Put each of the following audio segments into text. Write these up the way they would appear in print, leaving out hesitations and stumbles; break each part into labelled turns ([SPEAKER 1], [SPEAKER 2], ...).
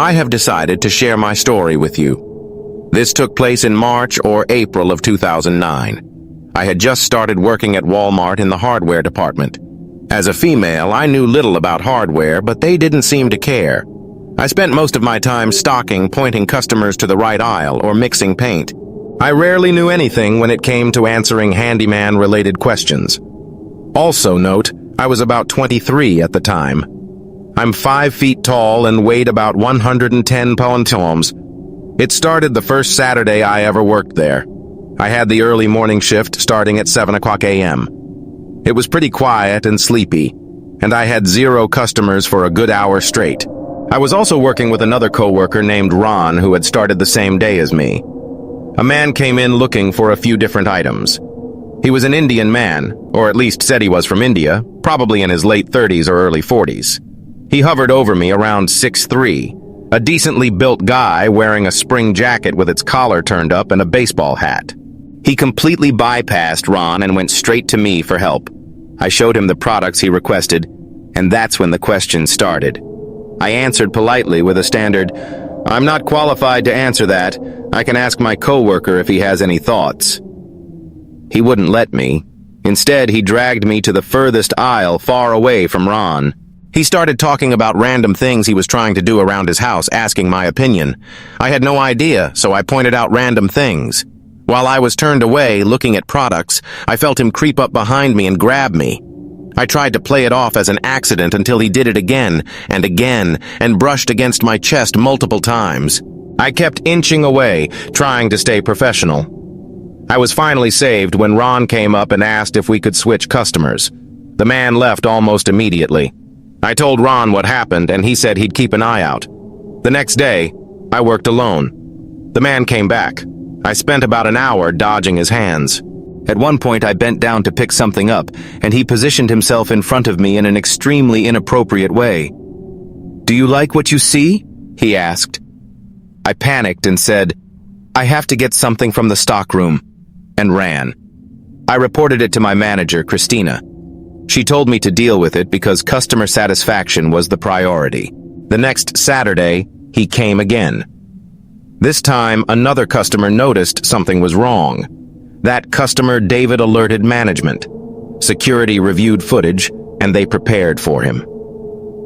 [SPEAKER 1] I have decided to share my story with you. This took place in March or April of 2009. I had just started working at Walmart in the hardware department. As a female, I knew little about hardware, but they didn't seem to care. I spent most of my time stocking, pointing customers to the right aisle, or mixing paint. I rarely knew anything when it came to answering handyman-related questions. Also note, I was about 23 at the time. I'm 5 feet tall and weighed about 110 pounds. It started the first Saturday I ever worked there. I had the early morning shift starting at 7 o'clock a.m. It was pretty quiet and sleepy, and I had 0 customers for a good hour straight. I was also working with another coworker named Ron who had started the same day as me. A man came in looking for a few different items. He was an Indian man, or at least said he was from India, probably in his late 30s or early 40s. He hovered over me around 6'3", a decently built guy wearing a spring jacket with its collar turned up and a baseball hat. He completely bypassed Ron and went straight to me for help. I showed him the products he requested, and that's when the questions started. I answered politely with a standard, "I'm not qualified to answer that. I can ask my coworker if he has any thoughts." He wouldn't let me. Instead, he dragged me to the furthest aisle far away from Ron. He started talking about random things he was trying to do around his house, asking my opinion. I had no idea, so I pointed out random things. While I was turned away, looking at products, I felt him creep up behind me and grab me. I tried to play it off as an accident until he did it again and brushed against my chest multiple times. I kept inching away, trying to stay professional. I was finally saved when Ron came up and asked if we could switch customers. The man left almost immediately. I told Ron what happened, and he said he'd keep an eye out. The next day, I worked alone. The man came back. I spent about an hour dodging his hands. At one point, I bent down to pick something up, and he positioned himself in front of me in an extremely inappropriate way. "Do you like what you see?" he asked. I panicked and said, "I have to get something from the stockroom," and ran. I reported it to my manager, Christina. She told me to deal with it because customer satisfaction was the priority. The next Saturday, he came again. This time, another customer noticed something was wrong. That customer, David, alerted management. Security reviewed footage, and they prepared for him.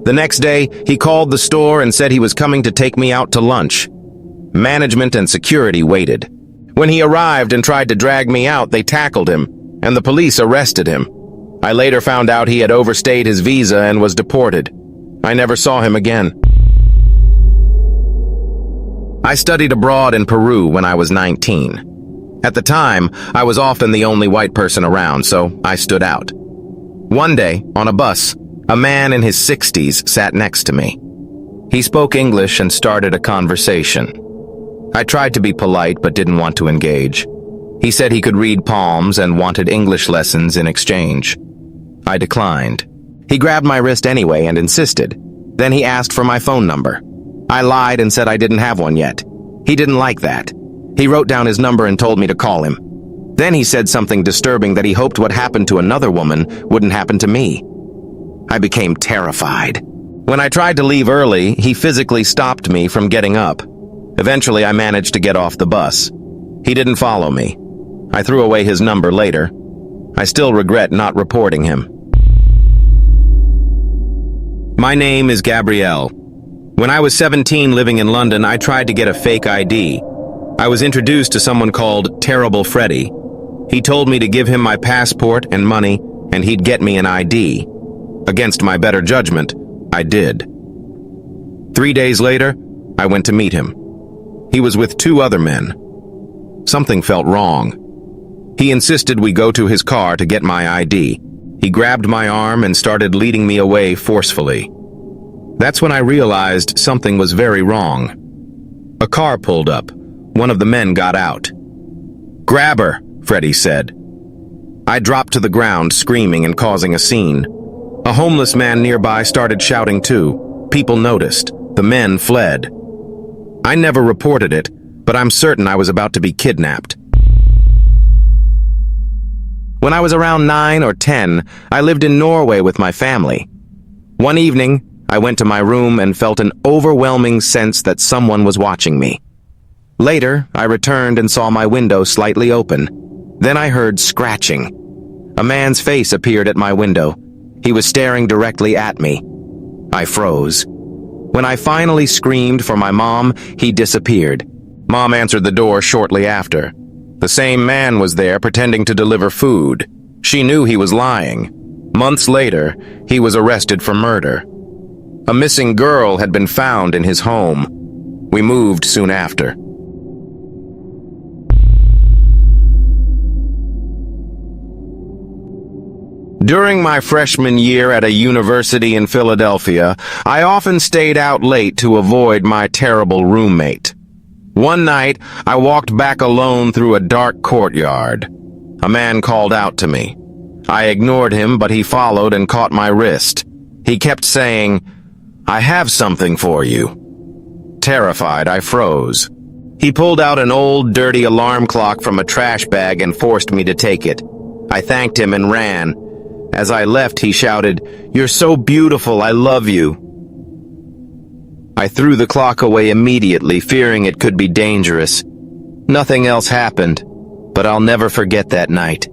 [SPEAKER 1] The next day, he called the store and said he was coming to take me out to lunch. Management and security waited. When he arrived and tried to drag me out, they tackled him, and the police arrested him. I later found out he had overstayed his visa and was deported. I never saw him again. I studied abroad in Peru when I was 19. At the time, I was often the only white person around, so I stood out. One day, on a bus, a man in his 60s sat next to me. He spoke English and started a conversation. I tried to be polite but didn't want to engage. He said he could read palms and wanted English lessons in exchange. I declined. He grabbed my wrist anyway and insisted. Then he asked for my phone number. I lied and said I didn't have one yet. He didn't like that. He wrote down his number and told me to call him. Then he said something disturbing that he hoped what happened to another woman wouldn't happen to me. I became terrified. When I tried to leave early, he physically stopped me from getting up. Eventually, I managed to get off the bus. He didn't follow me. I threw away his number later. I still regret not reporting him. My name is Gabrielle. When I was 17 living in London, I tried to get a fake ID. I was introduced to someone called Terrible Freddy. He told me to give him my passport and money, and he'd get me an ID. Against my better judgment, I did. 3 days later, I went to meet him. He was with 2 other men. Something felt wrong. He insisted we go to his car to get my ID. He grabbed my arm and started leading me away forcefully. That's when I realized something was very wrong. A car pulled up. One of the men got out. "Grab her," Freddy said. I dropped to the ground, screaming and causing a scene. A homeless man nearby started shouting too. People noticed. The men fled. I never reported it, but I'm certain I was about to be kidnapped. When I was around 9 or 10, I lived in Norway with my family. One evening, I went to my room and felt an overwhelming sense that someone was watching me. Later, I returned and saw my window slightly open. Then I heard scratching. A man's face appeared at my window. He was staring directly at me. I froze. When I finally screamed for my mom, he disappeared. Mom answered the door shortly after. The same man was there pretending to deliver food. She knew he was lying. Months later, he was arrested for murder. A missing girl had been found in his home. We moved soon after. During my freshman year at a university in Philadelphia, I often stayed out late to avoid my terrible roommate. One night, I walked back alone through a dark courtyard. A man called out to me. I ignored him, but he followed and caught my wrist. He kept saying, "I have something for you." Terrified, I froze. He pulled out an old, dirty alarm clock from a trash bag and forced me to take it. I thanked him and ran. As I left, he shouted, "You're so beautiful, I love you." I threw the clock away immediately, fearing it could be dangerous. Nothing else happened, but I'll never forget that night.